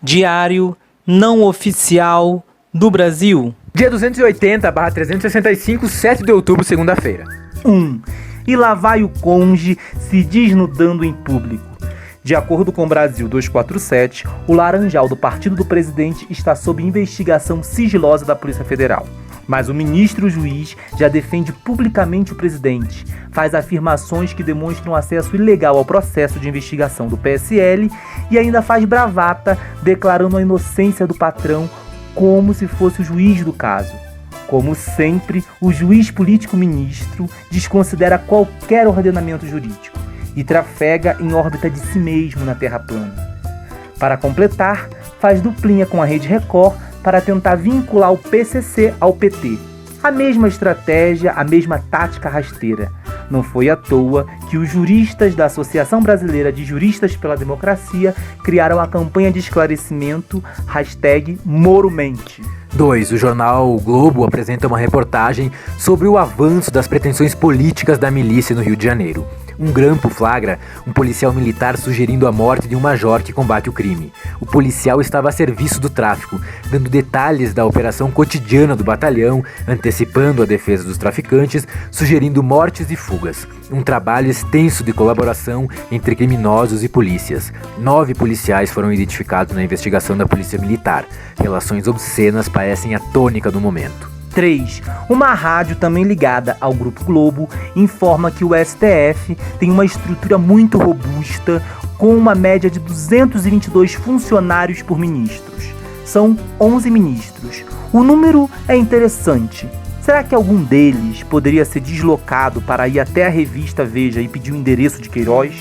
Diário não oficial do Brasil. Dia 280/365, 7 de outubro, segunda-feira. 1. E lá vai o conge se desnudando em público. De acordo com o Brasil 247, o laranjal do partido do presidente está sob investigação sigilosa da Polícia Federal. Mas o ministro juiz já defende publicamente o presidente, faz afirmações que demonstram acesso ilegal ao processo de investigação do PSL e ainda faz bravata declarando a inocência do patrão como se fosse o juiz do caso. Como sempre, o juiz político-ministro desconsidera qualquer ordenamento jurídico e trafega em órbita de si mesmo na Terra plana. Para completar, faz duplinha com a Rede Record para tentar vincular o PCC ao PT. A mesma estratégia, a mesma tática rasteira. Não foi à toa que os juristas da Associação Brasileira de Juristas pela Democracia criaram a campanha de esclarecimento #MoroMente. 2. O jornal O Globo apresenta uma reportagem sobre o avanço das pretensões políticas da milícia no Rio de Janeiro. Um grampo flagra um policial militar sugerindo a morte de um major que combate o crime. O policial estava a serviço do tráfico, dando detalhes da operação cotidiana do batalhão, antecipando a defesa dos traficantes, sugerindo mortes e fugas. Um trabalho extenso de colaboração entre criminosos e polícias. 9 policiais foram identificados na investigação da Polícia Militar. Relações obscenas parecem a tônica do momento. 3. Uma rádio também ligada ao Grupo Globo informa que o STF tem uma estrutura muito robusta, com uma média de 222 funcionários por ministros. São 11 ministros. O número é interessante. Será que algum deles poderia ser deslocado para ir até a revista Veja e pedir o endereço de Queiroz?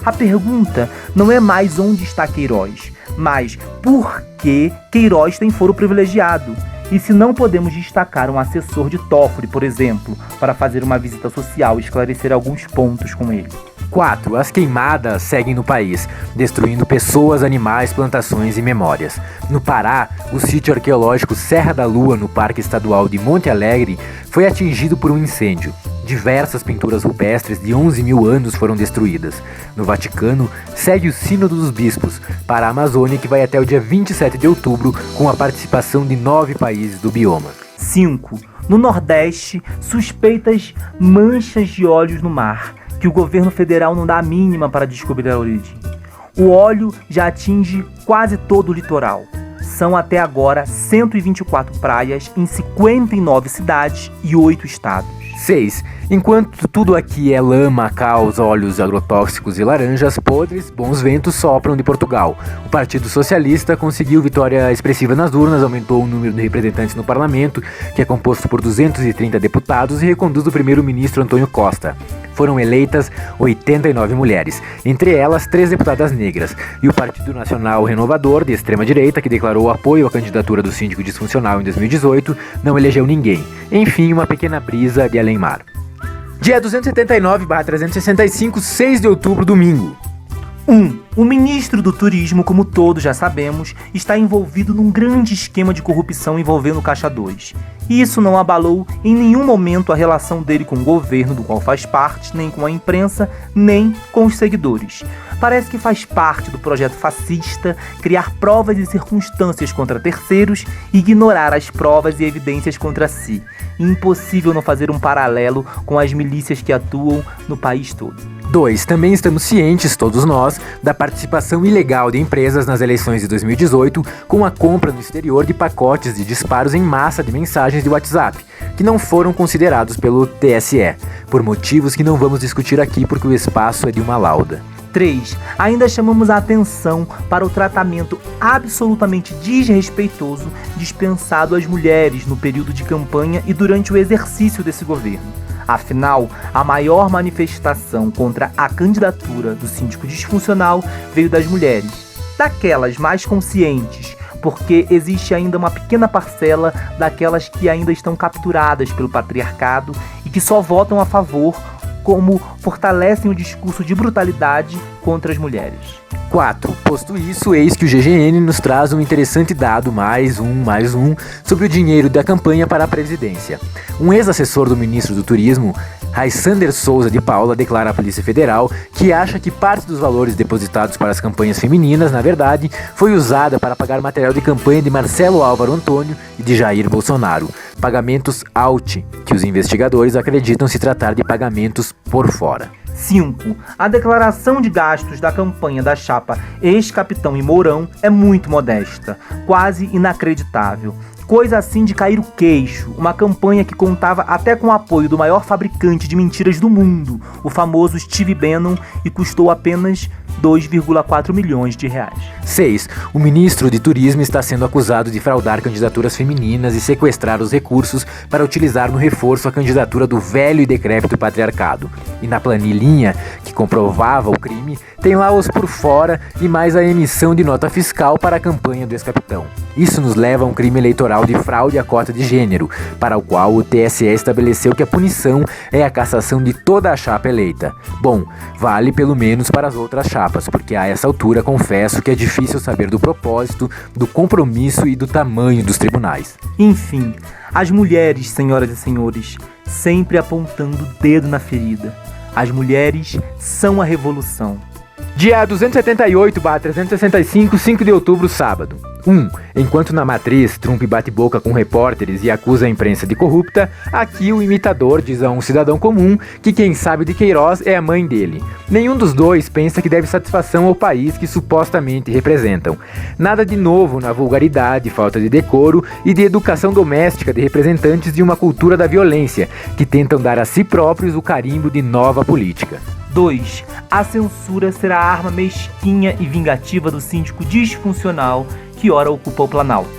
A pergunta não é mais onde está Queiroz, mas por que Queiroz tem foro privilegiado? E se não podemos destacar um assessor de Toffoli, por exemplo, para fazer uma visita social e esclarecer alguns pontos com ele? 4. As queimadas seguem no país, destruindo pessoas, animais, plantações e memórias. No Pará, o sítio arqueológico Serra da Lua, no Parque Estadual de Monte Alegre, foi atingido por um incêndio. Diversas pinturas rupestres de 11 mil anos foram destruídas. No Vaticano, segue o Sínodo dos Bispos para a Amazônia, que vai até o dia 27 de outubro, com a participação de 9 países do bioma. 5. No Nordeste, suspeitas manchas de óleos no mar, que o governo federal não dá a mínima para descobrir a origem. O óleo já atinge quase todo o litoral. São até agora 124 praias em 59 cidades e 8 estados. 6. Enquanto tudo aqui é lama, caos, óleos agrotóxicos e laranjas podres, bons ventos sopram de Portugal. O Partido Socialista conseguiu vitória expressiva nas urnas, aumentou o número de representantes no parlamento, que é composto por 230 deputados, e reconduz o primeiro-ministro Antônio Costa. Foram eleitas 89 mulheres, entre elas 3 deputadas negras, e o Partido Nacional Renovador, de extrema-direita, que declarou apoio à candidatura do síndico disfuncional em 2018, não elegeu ninguém. Enfim, uma pequena brisa de além-mar. Dia 279/365, 6 de outubro, domingo. 1. O ministro do Turismo, como todos já sabemos, está envolvido num grande esquema de corrupção envolvendo o Caixa 2. E isso não abalou em nenhum momento a relação dele com o governo do qual faz parte, nem com a imprensa, nem com os seguidores. Parece que faz parte do projeto fascista criar provas e circunstâncias contra terceiros e ignorar as provas e evidências contra si. Impossível não fazer um paralelo com as milícias que atuam no país todo. 2. Também estamos cientes, todos nós, da participação ilegal de empresas nas eleições de 2018 com a compra no exterior de pacotes de disparos em massa de mensagens de WhatsApp, que não foram considerados pelo TSE, por motivos que não vamos discutir aqui porque o espaço é de uma lauda. 3. Ainda chamamos a atenção para o tratamento absolutamente desrespeitoso dispensado às mulheres no período de campanha e durante o exercício desse governo. Afinal, a maior manifestação contra a candidatura do síndico disfuncional veio das mulheres, daquelas mais conscientes, porque existe ainda uma pequena parcela daquelas que ainda estão capturadas pelo patriarcado e que só votam a favor, como fortalecem o discurso de brutalidade contra as mulheres. 4. Posto isso, eis que o GGN nos traz um interessante dado, mais um, sobre o dinheiro da campanha para a presidência. Um ex-assessor do ministro do Turismo, Raisander Souza de Paula, declara à Polícia Federal que acha que parte dos valores depositados para as campanhas femininas, na verdade, foi usada para pagar material de campanha de Marcelo Álvaro Antônio e de Jair Bolsonaro. Pagamentos out, que os investigadores acreditam se tratar de pagamentos por fora. 5. A declaração de gastos da campanha da chapa ex-capitão e Mourão é muito modesta, quase inacreditável. Coisa assim de cair o queixo, uma campanha que contava até com o apoio do maior fabricante de mentiras do mundo, o famoso Steve Bannon, e custou apenas 2,4 milhões de reais. 6. O ministro de Turismo está sendo acusado de fraudar candidaturas femininas e sequestrar os recursos para utilizar no reforço a candidatura do velho e decrépito patriarcado. E na planilhinha que comprovava o crime, tem lá os por fora e mais a emissão de nota fiscal para a campanha do ex-capitão. Isso nos leva a um crime eleitoral de fraude à cota de gênero, para o qual o TSE estabeleceu que a punição é a cassação de toda a chapa eleita. Bom, vale pelo menos para as outras chapas, porque a essa altura confesso que é difícil saber do propósito, do compromisso e do tamanho dos tribunais. Enfim, as mulheres, senhoras e senhores, sempre apontando o dedo na ferida. As mulheres são a revolução. Dia 278/365, 5 de outubro, sábado. 1. Enquanto na matriz Trump bate boca com repórteres e acusa a imprensa de corrupta, aqui o imitador diz a um cidadão comum que quem sabe de Queiroz é a mãe dele. Nenhum dos dois pensa que deve satisfação ao país que supostamente representam. Nada de novo na vulgaridade, falta de decoro e de educação doméstica de representantes de uma cultura da violência, que tentam dar a si próprios o carimbo de nova política. 2. A censura será a arma mesquinha e vingativa do síndico disfuncional que ora ocupa o Planalto.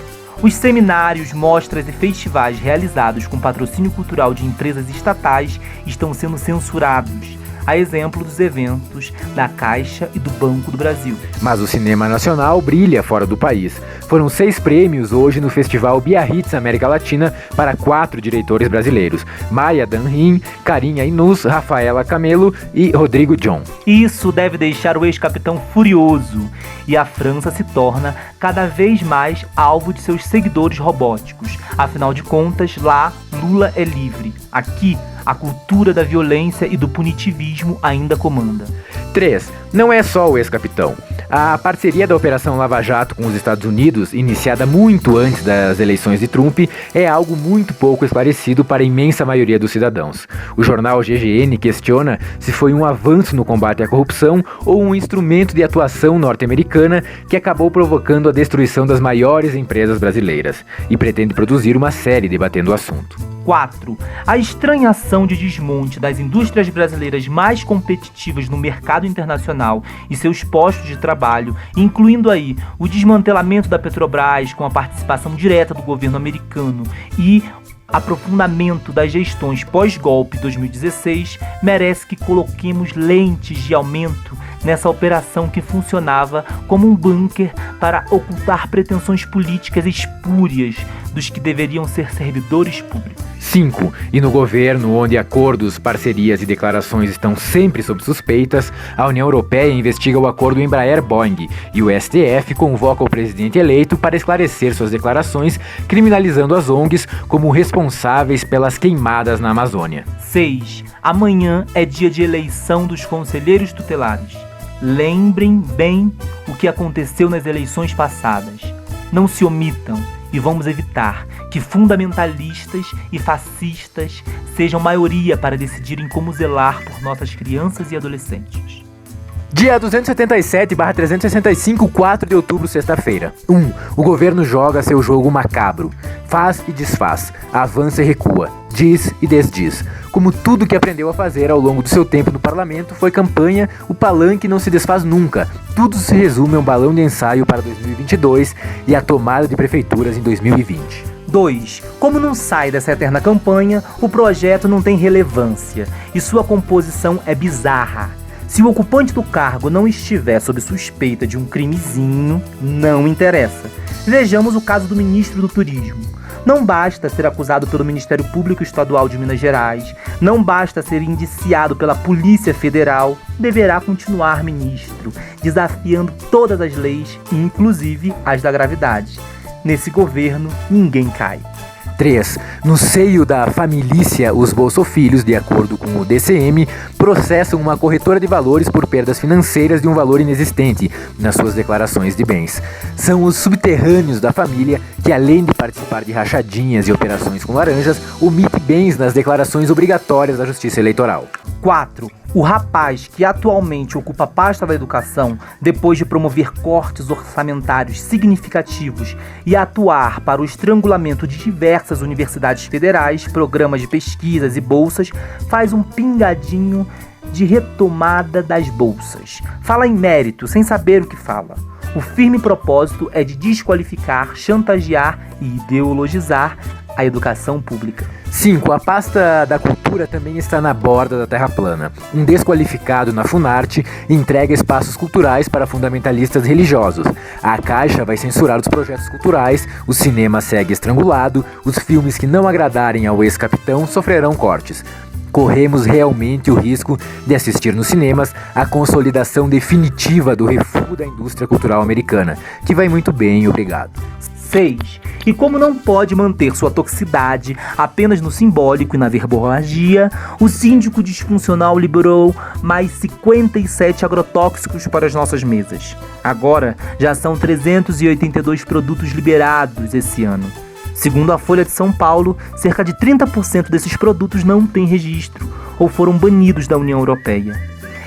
Os seminários, mostras e festivais realizados com patrocínio cultural de empresas estatais estão sendo censurados, a exemplo dos eventos da Caixa e do Banco do Brasil. Mas o cinema nacional brilha fora do país. Foram 6 prêmios hoje no Festival Biarritz América Latina para 4 diretores brasileiros: Maya Danrin, Carinha Inus, Rafaela Camelo e Rodrigo John. Isso deve deixar o ex-capitão furioso, e a França se torna cada vez mais alvo de seus seguidores robóticos. Afinal de contas, lá Lula é livre. Aqui, a cultura da violência e do punitivismo ainda comanda. 3. Não é só o ex-capitão. A parceria da Operação Lava Jato com os Estados Unidos, iniciada muito antes das eleições de Trump, é algo muito pouco esclarecido para a imensa maioria dos cidadãos. O jornal GGN questiona se foi um avanço no combate à corrupção ou um instrumento de atuação norte-americana que acabou provocando a destruição das maiores empresas brasileiras, e pretende produzir uma série debatendo o assunto. 4. A estranha ação de desmonte das indústrias brasileiras mais competitivas no mercado internacional e seus postos de trabalho, incluindo aí o desmantelamento da Petrobras com a participação direta do governo americano e aprofundamento das gestões pós-golpe 2016, merece que coloquemos lentes de aumento nessa operação que funcionava como um bunker para ocultar pretensões políticas espúrias dos que deveriam ser servidores públicos. 5. E no governo, onde acordos, parcerias e declarações estão sempre sob suspeitas, a União Europeia investiga o acordo Embraer-Boeing e o STF convoca o presidente eleito para esclarecer suas declarações, criminalizando as ONGs como responsáveis pelas queimadas na Amazônia. 6. Amanhã é dia de eleição dos conselheiros tutelares. Lembrem bem o que aconteceu nas eleições passadas. Não se omitam e vamos evitar que fundamentalistas e fascistas sejam maioria para decidirem como zelar por nossas crianças e adolescentes. Dia 277/365, 4 de outubro, sexta-feira. 1. O governo joga seu jogo macabro. Faz e desfaz, avança e recua, diz e desdiz. Como tudo que aprendeu a fazer ao longo do seu tempo no parlamento foi campanha, o palanque não se desfaz nunca. Tudo se resume a um balão de ensaio para 2022 e a tomada de prefeituras em 2020. 2. Como não sai dessa eterna campanha, o projeto não tem relevância e sua composição é bizarra. Se o ocupante do cargo não estiver sob suspeita de um crimezinho, não interessa. Vejamos o caso do ministro do Turismo. Não basta ser acusado pelo Ministério Público Estadual de Minas Gerais, não basta ser indiciado pela Polícia Federal, deverá continuar ministro, desafiando todas as leis, inclusive as da gravidade. Nesse governo, ninguém cai. 3. No seio da família, os bolsofilhos, de acordo com o DCM, processam uma corretora de valores por perdas financeiras de um valor inexistente nas suas declarações de bens. São os subterrâneos da família que, além de participar de rachadinhas e operações com laranjas, omite bens nas declarações obrigatórias da Justiça Eleitoral. 4. O rapaz que atualmente ocupa a pasta da educação, depois de promover cortes orçamentários significativos e atuar para o estrangulamento de diversas universidades federais, programas de pesquisas e bolsas, faz um pingadinho de retomada das bolsas. Fala em mérito, sem saber o que fala. O firme propósito é de desqualificar, chantagear e ideologizar a educação pública. 5. A pasta da cultura também está na borda da terra plana. Um desqualificado na Funarte entrega espaços culturais para fundamentalistas religiosos. A Caixa vai censurar os projetos culturais, o cinema segue estrangulado, os filmes que não agradarem ao ex-capitão sofrerão cortes. Corremos realmente o risco de assistir nos cinemas a consolidação definitiva do refúgio da indústria cultural americana, que vai muito bem, obrigado. 6. E como não pode manter sua toxicidade apenas no simbólico e na verborragia, o síndico disfuncional liberou mais 57 agrotóxicos para as nossas mesas. Agora, já são 382 produtos liberados esse ano. Segundo a Folha de São Paulo, cerca de 30% desses produtos não têm registro ou foram banidos da União Europeia.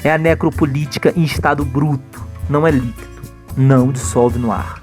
É a necropolítica em estado bruto, não é líquido, não dissolve no ar.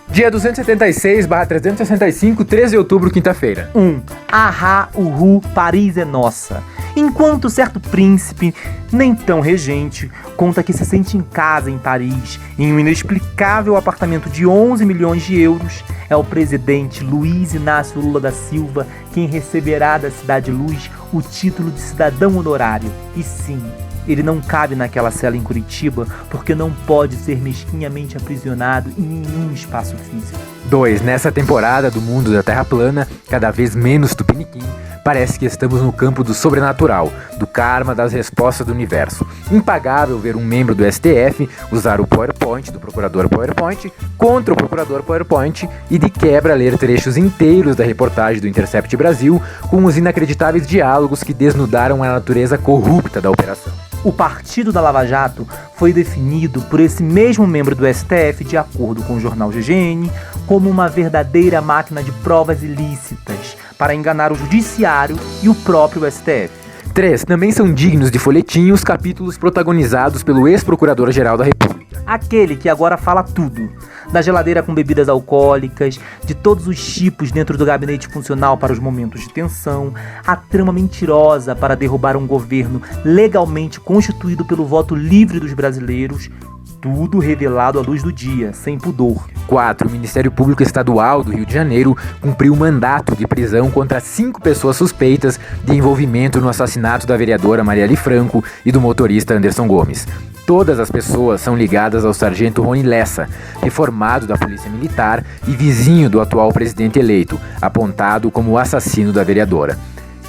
Dia 276/365, 13 de outubro, quinta-feira. 1. Ahá, uhu, Paris é nossa. Enquanto certo príncipe, nem tão regente, conta que se sente em casa em Paris, em um inexplicável apartamento de 11 milhões de euros, é o presidente Luiz Inácio Lula da Silva quem receberá da Cidade Luz o título de cidadão honorário. E sim, ele não cabe naquela cela em Curitiba porque não pode ser mesquinhamente aprisionado em nenhum espaço físico. 2. Nessa temporada do mundo da Terra plana, cada vez menos tupiniquim, parece que estamos no campo do sobrenatural, do karma, das respostas do universo. Impagável ver um membro do STF usar o PowerPoint do procurador PowerPoint contra o procurador PowerPoint e de quebra ler trechos inteiros da reportagem do Intercept Brasil com os inacreditáveis diálogos que desnudaram a natureza corrupta da operação. O partido da Lava Jato foi definido por esse mesmo membro do STF, de acordo com o jornal GGN, como uma verdadeira máquina de provas ilícitas para enganar o judiciário e o próprio STF. 3. Também são dignos de folhetim os capítulos protagonizados pelo ex-procurador-geral da República. Aquele que agora fala tudo, da geladeira com bebidas alcoólicas, de todos os tipos dentro do gabinete funcional para os momentos de tensão, a trama mentirosa para derrubar um governo legalmente constituído pelo voto livre dos brasileiros, tudo revelado à luz do dia, sem pudor. 4. O Ministério Público Estadual do Rio de Janeiro cumpriu mandato de prisão contra 5 pessoas suspeitas de envolvimento no assassinato da vereadora Marielle Franco e do motorista Anderson Gomes. Todas as pessoas são ligadas ao sargento Rony Lessa, reformado da Polícia Militar e vizinho do atual presidente eleito, apontado como o assassino da vereadora.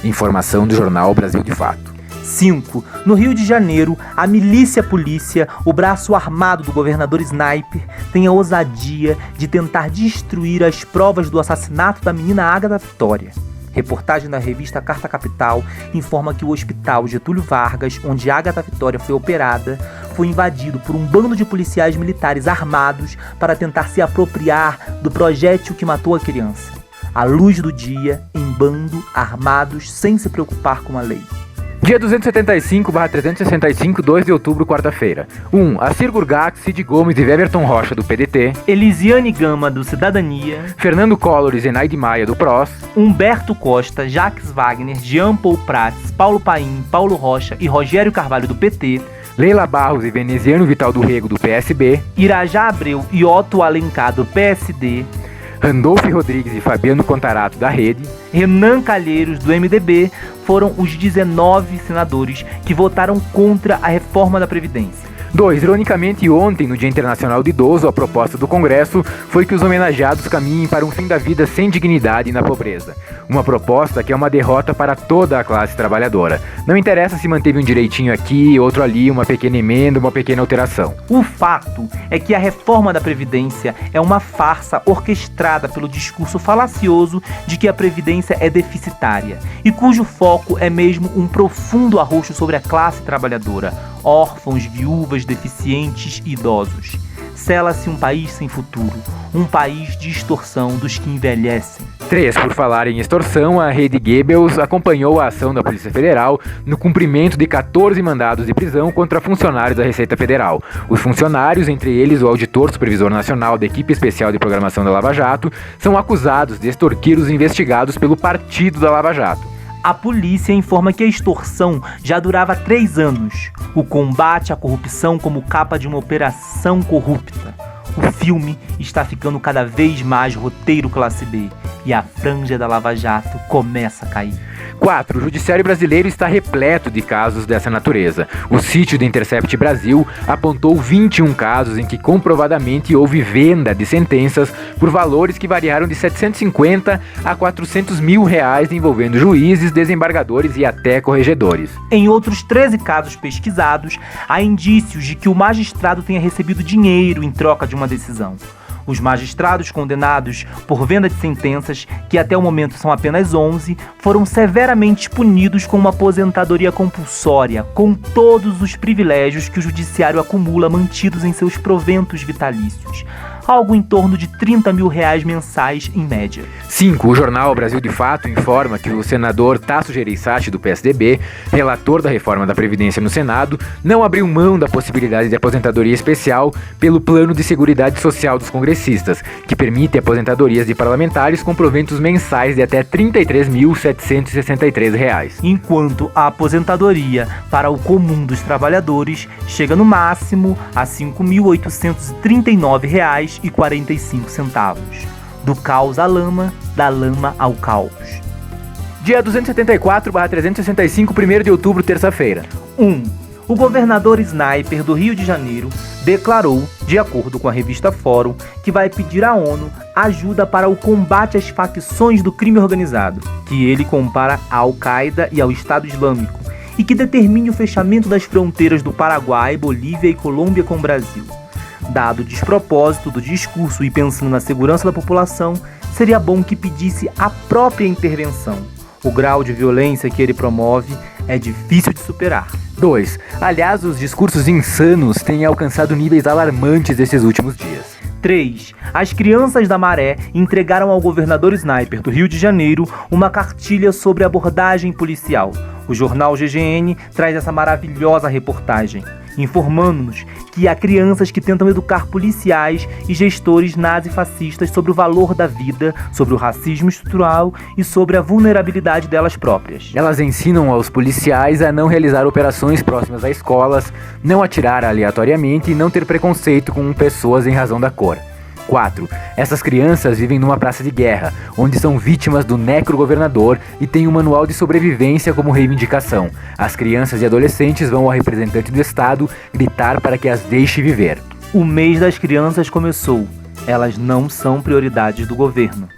Informação do jornal Brasil de Fato. 5. No Rio de Janeiro, a milícia polícia, o braço armado do governador Sniper, tem a ousadia de tentar destruir as provas do assassinato da menina Ágata Vitória. Reportagem da revista Carta Capital informa que o hospital Getúlio Vargas, onde Ágata Vitória foi operada, foi invadido por um bando de policiais militares armados para tentar se apropriar do projétil que matou a criança. À luz do dia, em bando, armados, sem se preocupar com a lei. Dia 275/365, 2 de outubro, quarta-feira. 1. Acir Gurgax, Cid Gomes e Weverton Rocha, do PDT. Elisiane Gama, do Cidadania. Fernando Collor e Zenaide Maia, do PROS. Humberto Costa, Jacques Wagner, Jean Paul Prats, Paulo Paim, Paulo Rocha e Rogério Carvalho, do PT. Leila Barros e Veneziano Vital do Rego, do PSB. Irajá Abreu e Otto Alencar, do PSD. Randolfo Rodrigues e Fabiano Contarato, da Rede. Renan Calheiros, do MDB, foram os 19 senadores que votaram contra a reforma da Previdência. 2. Ironicamente, ontem, no Dia Internacional do Idoso, a proposta do Congresso foi que os homenageados caminhem para um fim da vida sem dignidade e na pobreza. Uma proposta que é uma derrota para toda a classe trabalhadora. Não interessa se manteve um direitinho aqui, outro ali, uma pequena emenda, uma pequena alteração. O fato é que a reforma da Previdência é uma farsa orquestrada pelo discurso falacioso de que a Previdência é deficitária e cujo foco é mesmo um profundo arroxo sobre a classe trabalhadora, órfãos, viúvas, deficientes e idosos. Sela-se um país sem futuro, um país de extorsão dos que envelhecem. 3. Por falar em extorsão, a rede Goebbels acompanhou a ação da Polícia Federal no cumprimento de 14 mandados de prisão contra funcionários da Receita Federal. Os funcionários, entre eles o auditor supervisor nacional da equipe especial de programação da Lava Jato, são acusados de extorquir os investigados pelo partido da Lava Jato. A polícia informa que a extorsão já durava 3 anos. O combate à corrupção como capa de uma operação corrupta. O filme está ficando cada vez mais roteiro classe B e a franja da Lava Jato começa a cair. 4. O judiciário brasileiro está repleto de casos dessa natureza. O sítio do Intercept Brasil apontou 21 casos em que comprovadamente houve venda de sentenças por valores que variaram de 750 a 400 mil reais, envolvendo juízes, desembargadores e até corregedores. Em outros 13 casos pesquisados, há indícios de que o magistrado tenha recebido dinheiro em troca de uma decisão. Os magistrados condenados por venda de sentenças, que até o momento são apenas 11, foram severamente punidos com uma aposentadoria compulsória, com todos os privilégios que o judiciário acumula mantidos em seus proventos vitalícios. Algo em torno de 30 mil reais mensais em média. 5. O jornal Brasil de Fato informa que o senador Tasso Gereissati, do PSDB, relator da reforma da Previdência no Senado, não abriu mão da possibilidade de aposentadoria especial pelo Plano de Seguridade Social dos congressistas, que permite aposentadorias de parlamentares com proventos mensais de até R$ 33.763. Enquanto a aposentadoria para o comum dos trabalhadores chega no máximo a R$ 5.839,45. Do caos à lama, da lama ao caos. Dia 274/365, 1º de outubro, terça-feira. 1. O governador Sniper do Rio de Janeiro declarou, de acordo com a revista Fórum, que vai pedir à ONU ajuda para o combate às facções do crime organizado, que ele compara à Al-Qaeda e ao Estado Islâmico, e que determine o fechamento das fronteiras do Paraguai, Bolívia e Colômbia com o Brasil. Dado o despropósito do discurso e pensando na segurança da população, seria bom que pedisse a própria intervenção. O grau de violência que ele promove é difícil de superar. 2. Aliás, os discursos insanos têm alcançado níveis alarmantes esses últimos dias. 3. As crianças da Maré entregaram ao governador Sniper do Rio de Janeiro uma cartilha sobre abordagem policial. O jornal GGN traz essa maravilhosa reportagem, informando-nos que há crianças que tentam educar policiais e gestores nazifascistas sobre o valor da vida, sobre o racismo estrutural e sobre a vulnerabilidade delas próprias. Elas ensinam aos policiais a não realizar operações próximas a escolas, não atirar aleatoriamente e não ter preconceito com pessoas em razão da cor. 4. Essas crianças vivem numa praça de guerra, onde são vítimas do necro-governador e têm um manual de sobrevivência como reivindicação. As crianças e adolescentes vão ao representante do Estado gritar para que as deixe viver. O mês das crianças começou. Elas não são prioridades do governo.